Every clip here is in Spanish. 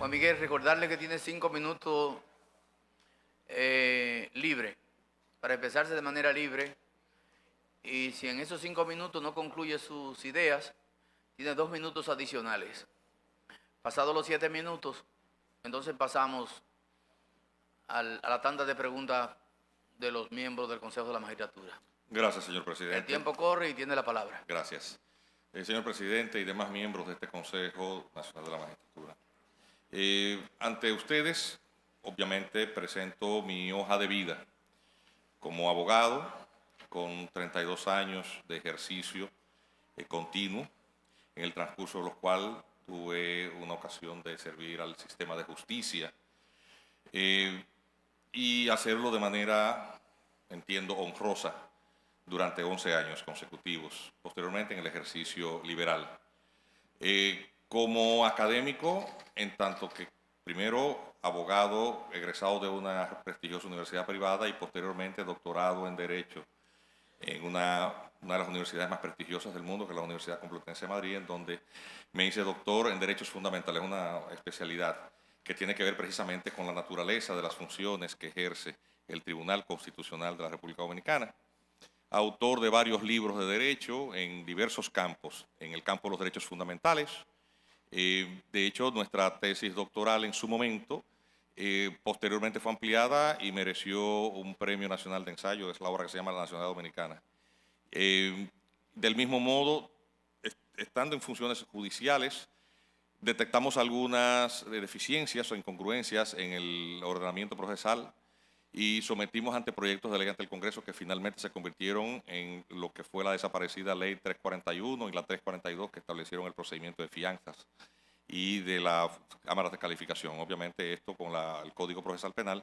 Juan Miguel, recordarle que tiene 5 minutos libre, para expresarse de manera libre. Y si en esos 5 minutos no concluye sus ideas, tiene 2 minutos adicionales. Pasados los 7 minutos, entonces pasamos a la tanda de preguntas de los miembros del Consejo de la Magistratura. Gracias, señor presidente. El tiempo corre y tiene la palabra. Gracias. Señor presidente y demás miembros de este Consejo Nacional de la Magistratura. Ante ustedes, obviamente, presento mi hoja de vida como abogado con 32 años de ejercicio continuo, en el transcurso de los cuales tuve una ocasión de servir al sistema de justicia y hacerlo de manera, entiendo, honrosa durante 11 años consecutivos, posteriormente en el ejercicio liberal. Como académico, en tanto que primero abogado egresado de una prestigiosa universidad privada y posteriormente doctorado en Derecho en una de las universidades más prestigiosas del mundo, que es la Universidad Complutense de Madrid, en donde me hice doctor en Derechos Fundamentales, una especialidad que tiene que ver precisamente con la naturaleza de las funciones que ejerce el Tribunal Constitucional de la República Dominicana. Autor de varios libros de derecho en diversos campos, en el campo de los derechos fundamentales. De hecho, nuestra tesis doctoral en su momento, posteriormente fue ampliada y mereció un premio nacional de ensayo, es la obra que se llama La Nacionalidad Dominicana. Del mismo modo, estando en funciones judiciales, detectamos algunas deficiencias o incongruencias en el ordenamiento procesal y sometimos anteproyectos de ley ante el Congreso que finalmente se convirtieron en lo que fue la desaparecida Ley 341 y la 342, que establecieron el procedimiento de fianzas y de las cámaras de calificación. Obviamente esto con el Código Procesal Penal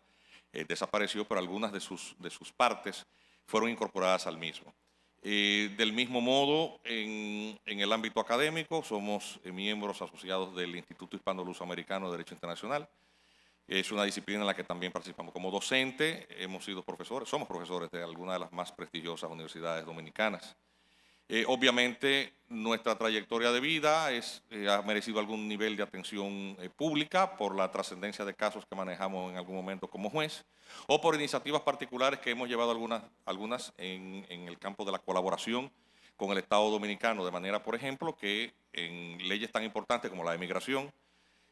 desapareció, pero algunas de sus partes fueron incorporadas al mismo. Del mismo modo, en el ámbito académico, somos miembros asociados del Instituto Hispano-Lusoamericano de Derecho Internacional. Es una disciplina en la que también participamos como docente. Hemos sido profesores, somos profesores de algunas de las más prestigiosas universidades dominicanas. Obviamente, nuestra trayectoria de vida ha merecido algún nivel de atención pública por la trascendencia de casos que manejamos en algún momento como juez o por iniciativas particulares que hemos llevado algunas en el campo de la colaboración con el Estado Dominicano, de manera, por ejemplo, que en leyes tan importantes como la de migración,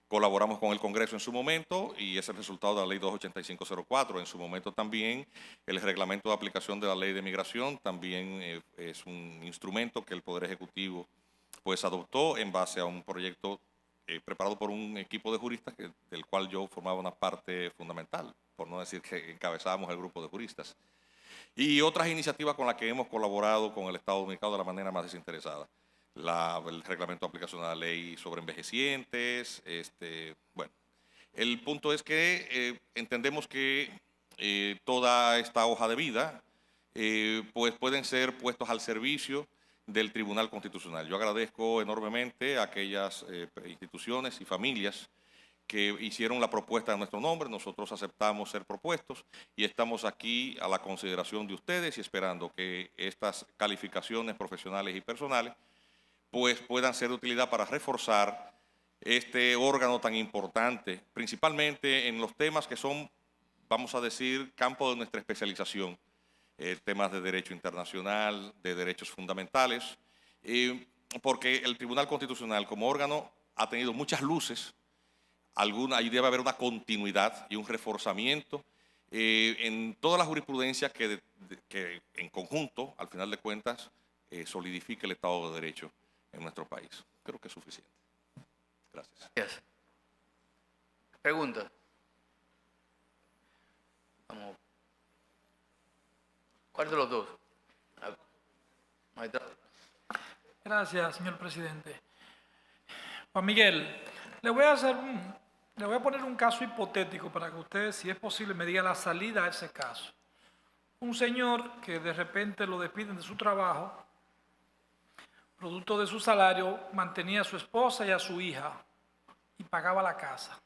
colaboramos con el Congreso en su momento y es el resultado de la Ley 28504. En su momento también el reglamento de aplicación de la Ley de Migración también es un instrumento que el Poder Ejecutivo pues adoptó en base a un proyecto preparado por un equipo de juristas del cual yo formaba una parte fundamental, por no decir que encabezábamos el grupo de juristas. Y otras iniciativas con las que hemos colaborado con el Estado Dominicano de la manera más desinteresada. El reglamento de aplicación de la ley sobre envejecientes. Bueno, el punto es que entendemos que toda esta hoja de vida pues pueden ser puestos al servicio del Tribunal Constitucional. Yo agradezco enormemente a aquellas instituciones y familias que hicieron la propuesta de nuestro nombre. Nosotros aceptamos ser propuestos y estamos aquí a la consideración de ustedes y esperando que estas calificaciones profesionales y personales pues puedan ser de utilidad para reforzar este órgano tan importante, principalmente en los temas que son, vamos a decir, campo de nuestra especialización, temas de derecho internacional, de derechos fundamentales, porque el Tribunal Constitucional como órgano ha tenido muchas luces, ahí debe haber una continuidad y un reforzamiento en toda la jurisprudencia que en conjunto, al final de cuentas, solidifique el Estado de Derecho en nuestro país. Creo que es suficiente. Gracias. Gracias. Pregunta. Vamos. ¿Cuál de los dos? Gracias, señor presidente. Juan Miguel, le voy a poner un caso hipotético para que usted, si es posible, me diga la salida a ese caso. Un señor que de repente lo despiden de su trabajo, producto de su salario, mantenía a su esposa y a su hija y pagaba la casa.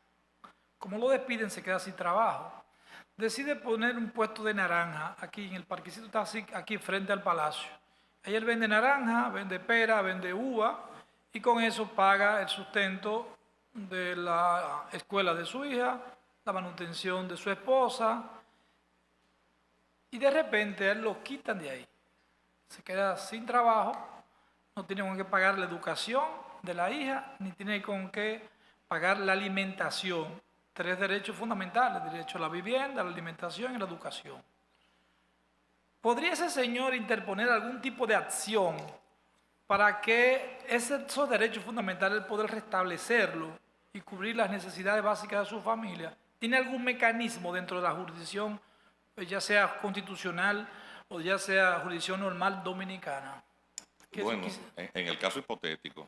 Como lo despiden, se queda sin trabajo. Decide poner un puesto de naranja aquí en el parquecito, está aquí frente al palacio. Ahí él vende naranja, vende pera, vende uva y con eso paga el sustento de la escuela de su hija, la manutención de su esposa, y de repente a él lo quitan de ahí. Se queda sin trabajo, no tiene con qué pagar la educación de la hija, ni tiene con qué pagar la alimentación. 3 derechos fundamentales: derecho a la vivienda, a la alimentación y la educación. ¿Podría ese señor interponer algún tipo de acción para que esos derechos fundamentales poder restablecerlo y cubrir las necesidades básicas de su familia? ¿Tiene algún mecanismo dentro de la jurisdicción, ya sea constitucional o ya sea jurisdicción normal dominicana? Bueno, en el caso hipotético,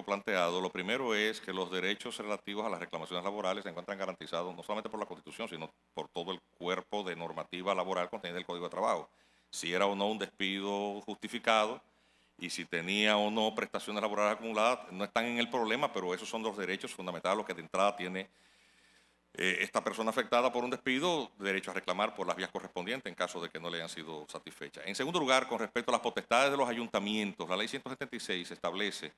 planteado, lo primero es que los derechos relativos a las reclamaciones laborales se encuentran garantizados no solamente por la Constitución, sino por todo el cuerpo de normativa laboral contenida en el Código de Trabajo. Si era o no un despido justificado y si tenía o no prestaciones laborales acumuladas, no están en el problema, pero esos son los derechos fundamentales, los que de entrada tiene esta persona afectada por un despido, derecho a reclamar por las vías correspondientes en caso de que no le hayan sido satisfechas. En segundo lugar, con respecto a las potestades de los ayuntamientos, la ley 176 establece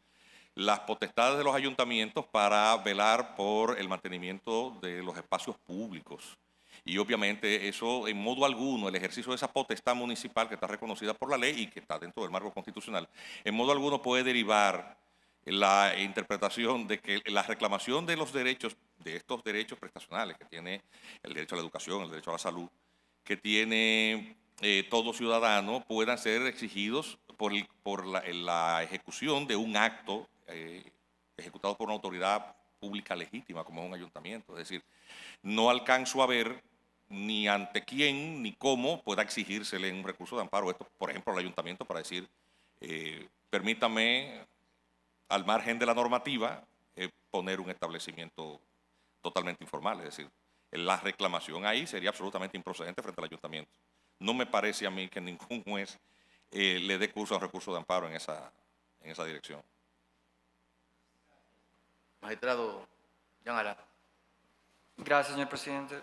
las potestades de los ayuntamientos para velar por el mantenimiento de los espacios públicos. Y obviamente eso, en modo alguno, el ejercicio de esa potestad municipal que está reconocida por la ley y que está dentro del marco constitucional, en modo alguno puede derivar la interpretación de que la reclamación de los derechos, de estos derechos prestacionales que tiene el derecho a la educación, el derecho a la salud, que tiene todo ciudadano, puedan ser exigidos por la ejecución de un acto ejecutado por una autoridad pública legítima, como es un ayuntamiento. Es decir, no alcanzo a ver ni ante quién ni cómo pueda exigírsele un recurso de amparo. Esto, por ejemplo, al ayuntamiento para decir, permítame, al margen de la normativa, poner un establecimiento totalmente informal. Es decir, la reclamación ahí sería absolutamente improcedente frente al ayuntamiento. No me parece a mí que ningún juez le dé curso a un recurso de amparo en esa dirección. Magistrado Jean Alain. Gracias, señor presidente.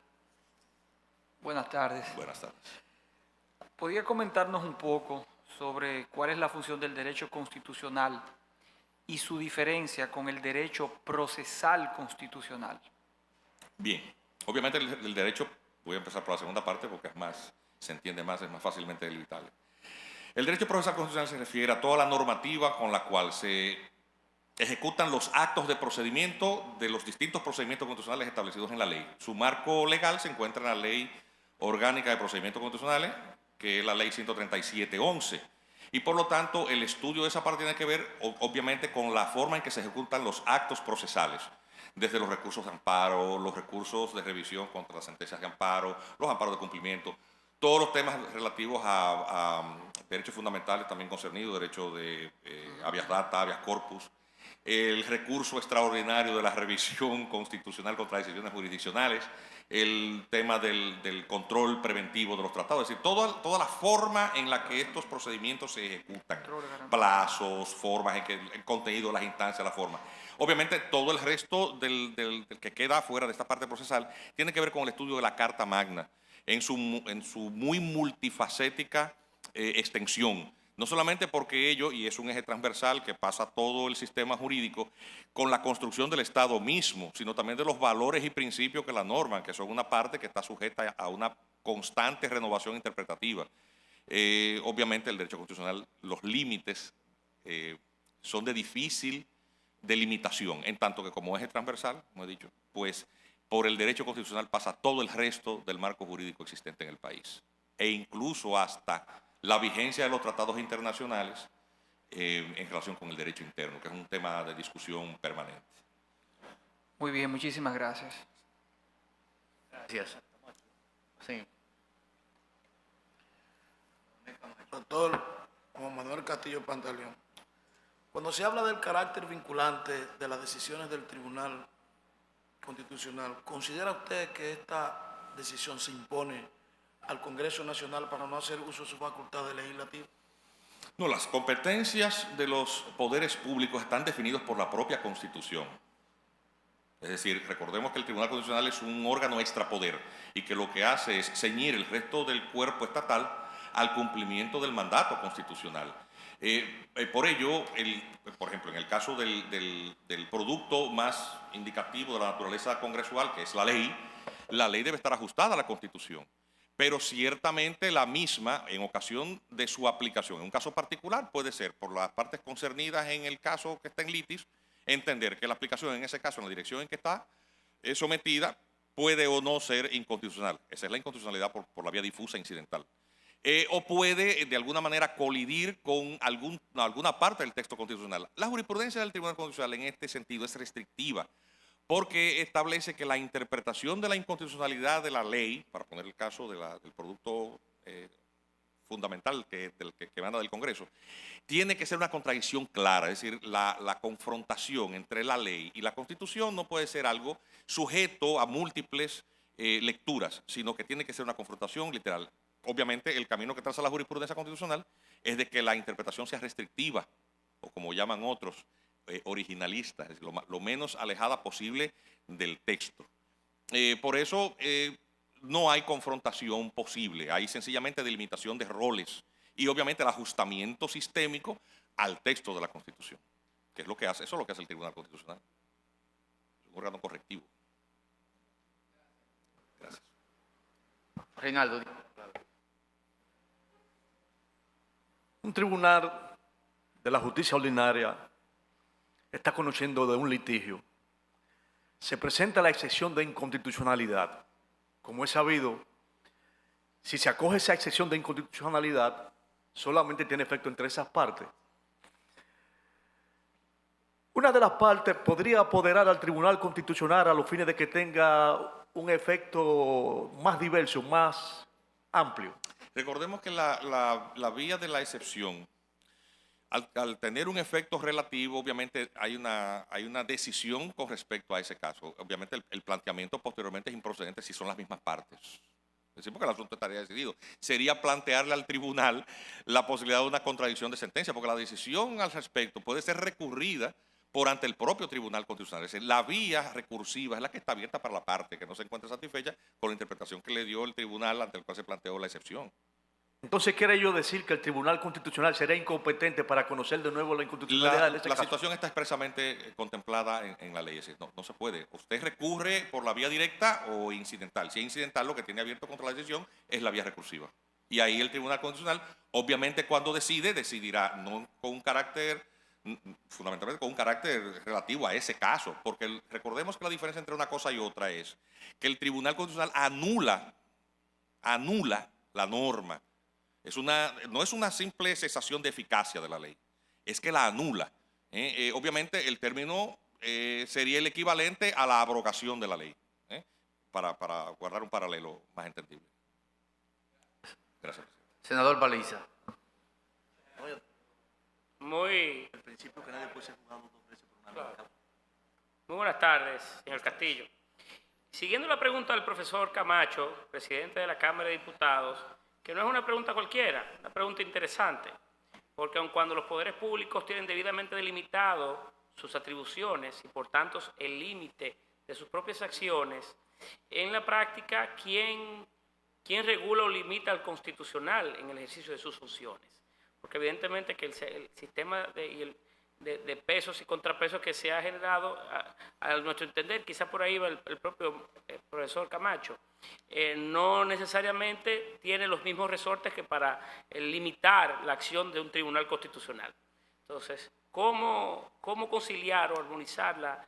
Buenas tardes. Buenas tardes. ¿Podría comentarnos un poco sobre cuál es la función del derecho constitucional y su diferencia con el derecho procesal constitucional? Bien, obviamente el derecho, voy a empezar por la segunda parte porque se entiende más, es más fácilmente delimitable. El derecho procesal constitucional se refiere a toda la normativa con la cual se ejecutan los actos de procedimiento de los distintos procedimientos constitucionales establecidos en la ley. Su marco legal se encuentra en la Ley Orgánica de Procedimientos Constitucionales, que es la Ley 137/11. Y por lo tanto, el estudio de esa parte tiene que ver, obviamente, con la forma en que se ejecutan los actos procesales, desde los recursos de amparo, los recursos de revisión contra las sentencias de amparo, los amparos de cumplimiento, todos los temas relativos a derechos fundamentales también concernidos, derecho de habeas data, habeas corpus, el recurso extraordinario de la revisión constitucional contra decisiones jurisdiccionales, el tema del control preventivo de los tratados, es decir, toda la forma en la que estos procedimientos se ejecutan, plazos, formas, el contenido de las instancias, la forma. Obviamente, todo el resto del que queda fuera de esta parte procesal tiene que ver con el estudio de la Carta Magna en su muy multifacética extensión. No solamente porque ello, y es un eje transversal que pasa todo el sistema jurídico, con la construcción del Estado mismo, sino también de los valores y principios que la norman, que son una parte que está sujeta a una constante renovación interpretativa. Obviamente el derecho constitucional, los límites son de difícil delimitación, en tanto que como eje transversal, como he dicho, pues por el derecho constitucional pasa todo el resto del marco jurídico existente en el país, e incluso hasta la vigencia de los tratados internacionales en relación con el derecho interno, que es un tema de discusión permanente. Muy bien, muchísimas gracias. Gracias. Sí. Doctor Juan Manuel Castillo Pantaleón, cuando se habla del carácter vinculante de las decisiones del Tribunal Constitucional, ¿considera usted que esta decisión se impone al Congreso Nacional para no hacer uso de su facultad de legislativo? No, las competencias de los poderes públicos están definidos por la propia Constitución. Es decir, recordemos que el Tribunal Constitucional es un órgano extrapoder y que lo que hace es ceñir el resto del cuerpo estatal al cumplimiento del mandato constitucional. Por ello, por ejemplo, en el caso del producto más indicativo de la naturaleza congresual, que es la ley debe estar ajustada a la Constitución. Pero ciertamente la misma, en ocasión de su aplicación, en un caso particular, puede ser, por las partes concernidas en el caso que está en litis, entender que la aplicación en ese caso, en la dirección en que está sometida, puede o no ser inconstitucional. Esa es la inconstitucionalidad por la vía difusa e incidental. O puede de alguna manera colidir con alguna parte del texto constitucional. La jurisprudencia del Tribunal Constitucional en este sentido es restrictiva, porque establece que la interpretación de la inconstitucionalidad de la ley, para poner el caso del producto fundamental que emana del Congreso, tiene que ser una contradicción clara, es decir, la confrontación entre la ley y la Constitución no puede ser algo sujeto a múltiples lecturas, sino que tiene que ser una confrontación literal. Obviamente, el camino que traza la jurisprudencia constitucional es de que la interpretación sea restrictiva, o como llaman otros, originalista, es lo menos alejada posible del texto. Por eso no hay confrontación posible, hay sencillamente delimitación de roles y obviamente el ajustamiento sistémico al texto de la Constitución, que es lo que hace, eso es lo que hace el Tribunal Constitucional. Es un órgano correctivo. Gracias. Reinaldo. Un tribunal de la justicia ordinaria está conociendo de un litigio. Se presenta la excepción de inconstitucionalidad. Como es sabido, si se acoge esa excepción de inconstitucionalidad, solamente tiene efecto entre esas partes. Una de las partes podría apoderar al Tribunal Constitucional a los fines de que tenga un efecto más diverso, más amplio. Recordemos que la vía de la excepción, al tener un efecto relativo, obviamente hay una decisión con respecto a ese caso. Obviamente el planteamiento posteriormente es improcedente si son las mismas partes. Es decir, porque el asunto estaría decidido. Sería plantearle al tribunal la posibilidad de una contradicción de sentencia, porque la decisión al respecto puede ser recurrida por ante el propio Tribunal Constitucional. Es decir, la vía recursiva es la que está abierta para la parte que no se encuentra satisfecha con la interpretación que le dio el tribunal ante el cual se planteó la excepción. Entonces, ¿quiere yo decir que el Tribunal Constitucional sería incompetente para conocer de nuevo la inconstitucionalidad de ese La caso? situación está expresamente contemplada en la ley, es decir, no se puede. Usted recurre por la vía directa o incidental. Si es incidental, lo que tiene abierto contra la decisión es la vía recursiva. Y ahí el Tribunal Constitucional, obviamente cuando decidirá no con un carácter, fundamentalmente con un carácter relativo a ese caso, porque recordemos que la diferencia entre una cosa y otra es que el Tribunal Constitucional anula la norma. No es una simple cesación de eficacia de la ley, es que la anula. Obviamente el término sería el equivalente a la abrogación de la ley, para guardar un paralelo más entendible. Gracias. Senador Paliza. Muy El principio que nadie puede ser juzgado dos veces por una misma causa. Muy buenas tardes, señor Castillo. Siguiendo la pregunta del profesor Camacho, presidente de la Cámara de Diputados, que no es una pregunta cualquiera, una pregunta interesante, porque aun cuando los poderes públicos tienen debidamente delimitado sus atribuciones y por tanto el límite de sus propias acciones, en la práctica, ¿quién regula o limita al constitucional en el ejercicio de sus funciones? Porque evidentemente que el sistema de pesos y contrapesos que se ha generado, a nuestro entender, quizá por ahí va el propio profesor Camacho, no necesariamente tiene los mismos resortes que para limitar la acción de un tribunal constitucional. Entonces, ¿cómo conciliar o armonizar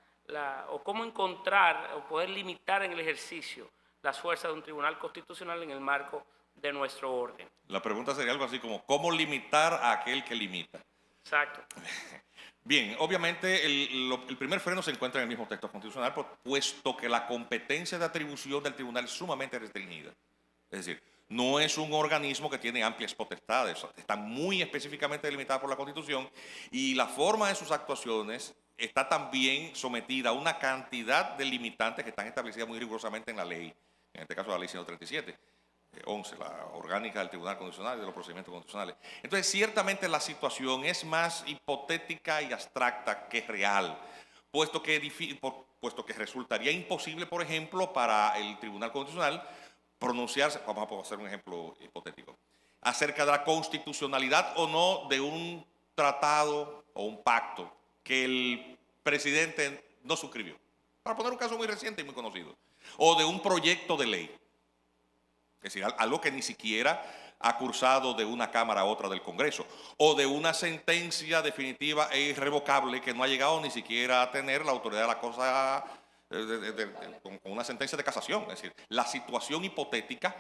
o cómo encontrar o poder limitar en el ejercicio las fuerzas de un tribunal constitucional en el marco de nuestro orden? La pregunta sería algo así como, ¿cómo limitar a aquel que limita? Exacto. Bien, obviamente el primer freno se encuentra en el mismo texto constitucional, puesto que la competencia de atribución del tribunal es sumamente restringida. Es decir, no es un organismo que tiene amplias potestades, está muy específicamente delimitada por la Constitución y la forma de sus actuaciones está también sometida a una cantidad de limitantes que están establecidas muy rigurosamente en la ley, en este caso la ley 137. 11, la orgánica del Tribunal Constitucional y de los procedimientos constitucionales. Entonces, ciertamente la situación es más hipotética y abstracta que real, puesto que resultaría imposible, por ejemplo, para el Tribunal Constitucional pronunciarse, vamos a hacer un ejemplo hipotético, acerca de la constitucionalidad o no de un tratado o un pacto que el presidente no suscribió. Para poner un caso muy reciente y muy conocido. O de un proyecto de ley. Es decir, algo que ni siquiera ha cursado de una Cámara a otra del Congreso. O de una sentencia definitiva e irrevocable que no ha llegado ni siquiera a tener la autoridad de la cosa con una sentencia de casación. Es decir, la situación hipotética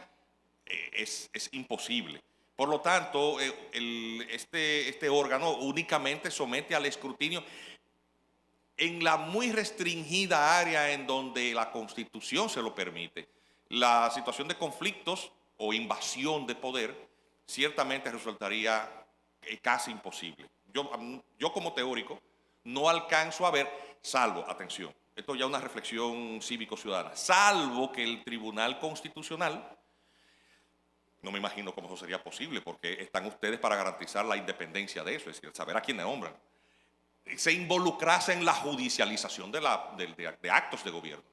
es imposible. Por lo tanto, este órgano únicamente somete al escrutinio en la muy restringida área en donde la Constitución se lo permite. La situación de conflictos o invasión de poder ciertamente resultaría casi imposible. Yo como teórico no alcanzo a ver, salvo, atención, esto ya es una reflexión cívico-ciudadana, salvo que el Tribunal Constitucional, no me imagino cómo eso sería posible, porque están ustedes para garantizar la independencia de eso, es decir, saber a quién nombran, se involucrase en la judicialización de actos de gobierno.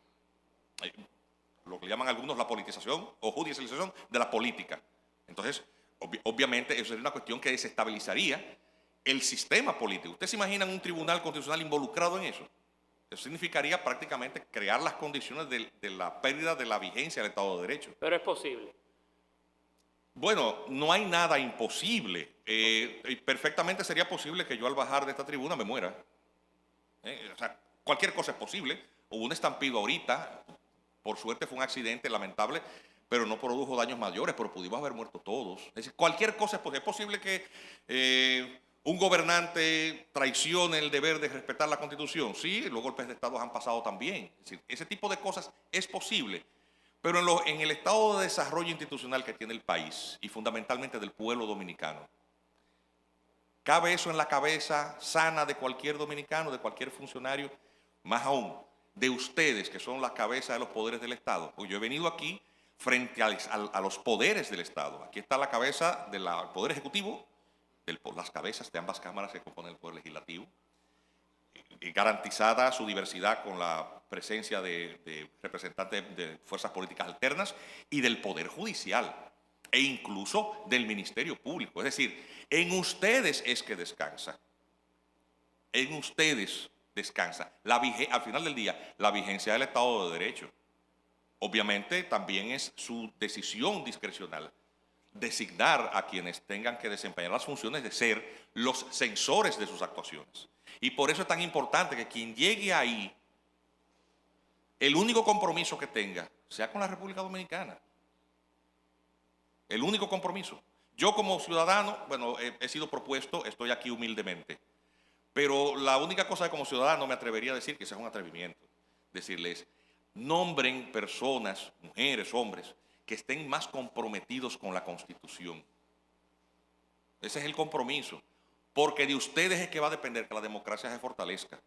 Lo que llaman algunos la politización o judicialización de la política. Entonces, obviamente, eso sería una cuestión que desestabilizaría el sistema político. ¿Ustedes se imaginan un tribunal constitucional involucrado en eso? Eso significaría prácticamente crear las condiciones de la pérdida de la vigencia del Estado de Derecho. Pero es posible. Bueno, no hay nada imposible. Perfectamente sería posible que yo al bajar de esta tribuna me muera. O sea, cualquier cosa es posible. Hubo un estampido ahorita, por suerte fue un accidente lamentable, pero no produjo daños mayores, pero pudimos haber muerto todos. Es decir, cualquier cosa es posible. Es posible que un gobernante traicione el deber de respetar la Constitución. Sí, los golpes de Estado han pasado también. Es decir, ese tipo de cosas es posible. Pero en el estado de desarrollo institucional que tiene el país, y fundamentalmente del pueblo dominicano, ¿cabe eso en la cabeza sana de cualquier dominicano, de cualquier funcionario? Más aún, de ustedes, que son la cabeza de los poderes del Estado. Pues yo he venido aquí frente a los poderes del Estado. Aquí está la cabeza del Poder Ejecutivo, las cabezas de ambas cámaras que componen el Poder Legislativo, garantizada su diversidad con la presencia de representantes de fuerzas políticas alternas y del Poder Judicial e incluso del Ministerio Público. Es decir, en ustedes es que descansa. En ustedes descansa. Al final del día, la vigencia del Estado de Derecho. Obviamente también es su decisión discrecional designar a quienes tengan que desempeñar las funciones de ser los censores de sus actuaciones. Y por eso es tan importante que quien llegue ahí, el único compromiso que tenga sea con la República Dominicana. El único compromiso. Yo como ciudadano, bueno, he sido propuesto, estoy aquí humildemente, pero la única cosa que como ciudadano me atrevería a decir, que sea un atrevimiento, decirles, nombren personas, mujeres, hombres, que estén más comprometidos con la Constitución. Ese es el compromiso, porque de ustedes es que va a depender que la democracia se fortalezca.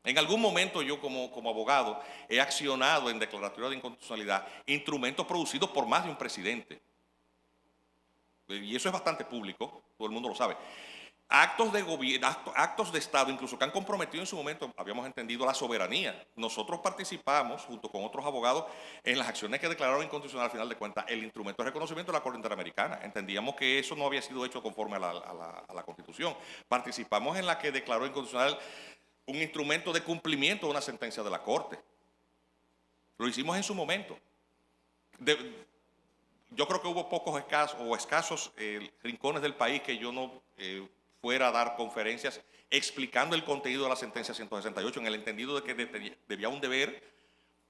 En algún momento yo como abogado he accionado en declaratoria de inconstitucionalidad instrumentos producidos por más de un presidente. Y eso es bastante público, todo el mundo lo sabe. Actos de gobierno, actos de Estado, incluso que han comprometido en su momento, habíamos entendido, la soberanía. Nosotros participamos, junto con otros abogados, en las acciones que declararon inconstitucional, al final de cuentas, el instrumento de reconocimiento de la Corte Interamericana. Entendíamos que eso no había sido hecho conforme a la Constitución. Participamos en la que declaró inconstitucional un instrumento de cumplimiento de una sentencia de la Corte. Lo hicimos en su momento. Yo creo que hubo pocos escasos rincones del país que yo no fuera a dar conferencias explicando el contenido de la sentencia 168 en el entendido de que debía un deber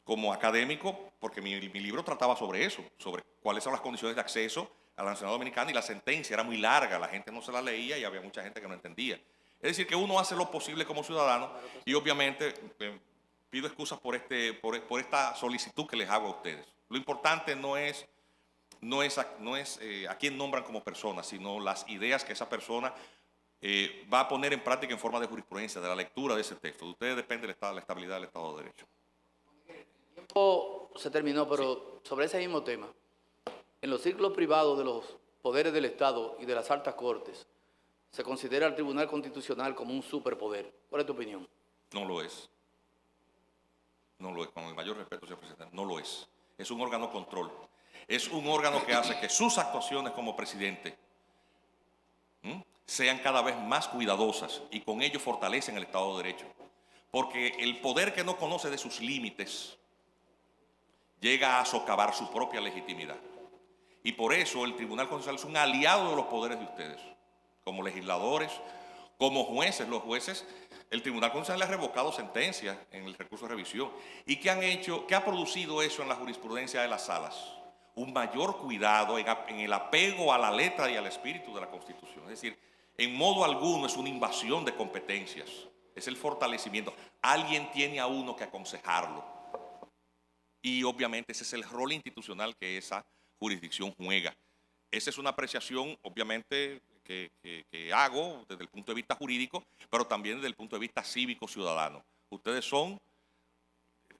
como académico, porque mi libro trataba sobre eso, sobre cuáles son las condiciones de acceso a la nacionalidad dominicana, y la sentencia era muy larga, la gente no se la leía y había mucha gente que no entendía. Es decir, que uno hace lo posible como ciudadano y obviamente pido excusas por esta solicitud que les hago a ustedes. Lo importante no es a quién nombran como persona, sino las ideas que esa persona va a poner en práctica en forma de jurisprudencia, de la lectura de ese texto. De ustedes depende la estabilidad del Estado de Derecho. El tiempo se terminó, pero sobre ese mismo tema, en los círculos privados de los poderes del Estado y de las altas cortes, se considera al Tribunal Constitucional como un superpoder. ¿Cuál es tu opinión? No lo es. No lo es, con el mayor respeto, señor presidente. No lo es. Es un órgano control. Es un órgano que hace que sus actuaciones como presidente sean cada vez más cuidadosas y con ello fortalecen el Estado de Derecho. Porque el poder que no conoce de sus límites llega a socavar su propia legitimidad. Y por eso el Tribunal Constitucional es un aliado de los poderes de ustedes, como legisladores, como jueces. Los jueces, el Tribunal Constitucional le ha revocado sentencias en el recurso de revisión. ¿Y qué han hecho? ¿Qué ha producido eso en la jurisprudencia de las salas? Un mayor cuidado en el apego a la letra y al espíritu de la Constitución. Es decir, en modo alguno es una invasión de competencias, es el fortalecimiento. Alguien tiene a uno que aconsejarlo. Y obviamente ese es el rol institucional que esa jurisdicción juega. Esa es una apreciación, obviamente, que hago desde el punto de vista jurídico, pero también desde el punto de vista cívico-ciudadano. Ustedes son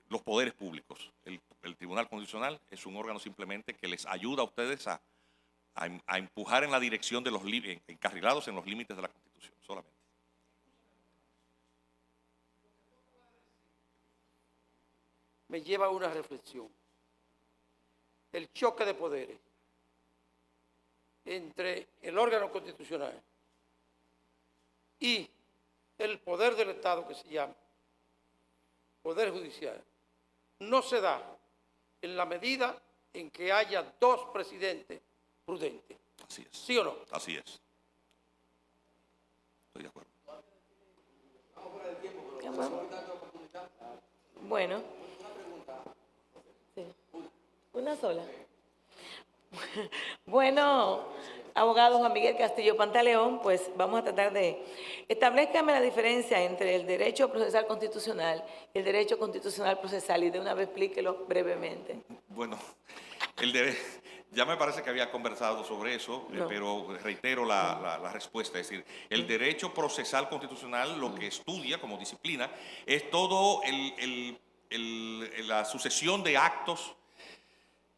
los poderes públicos. El Tribunal Constitucional es un órgano simplemente que les ayuda a ustedes a empujar en la dirección de los encarrilados en los límites de la Constitución, solamente. Me lleva a una reflexión. El choque de poderes entre el órgano constitucional y el poder del Estado, que se llama Poder Judicial, no se da en la medida en que haya dos presidentes prudentes. Así es. ¿Sí o no? Así es. Estoy de acuerdo. Bueno. Sí. Una sola. Bueno, abogado Juan Miguel Castillo Pantaleón, pues vamos a tratar de... Establezcame la diferencia entre el derecho procesal constitucional y el derecho constitucional procesal y de una vez explíquelo brevemente. Bueno, ya me parece que había conversado sobre eso, No. pero reitero la respuesta. Es decir, el derecho procesal constitucional lo que estudia como disciplina es todo la sucesión de actos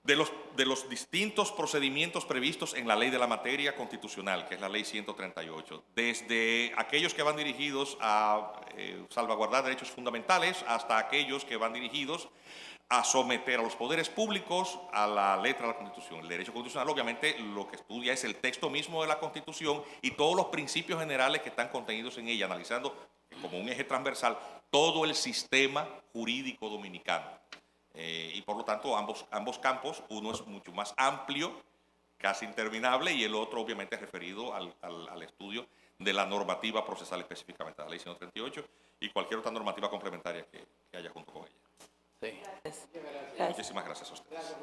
de los distintos procedimientos previstos en la ley de la materia constitucional, que es la ley 138, desde aquellos que van dirigidos a salvaguardar derechos fundamentales hasta aquellos que van dirigidos a someter a los poderes públicos a la letra de la Constitución. El derecho constitucional, obviamente, lo que estudia es el texto mismo de la Constitución y todos los principios generales que están contenidos en ella, analizando como un eje transversal todo el sistema jurídico dominicano. Y por lo tanto, ambos campos, uno es mucho más amplio, casi interminable, y el otro, obviamente, es referido al estudio de la normativa procesal específicamente, la ley 138 y cualquier otra normativa complementaria que haya junto con ella. Sí. Gracias. Muchísimas gracias a ustedes.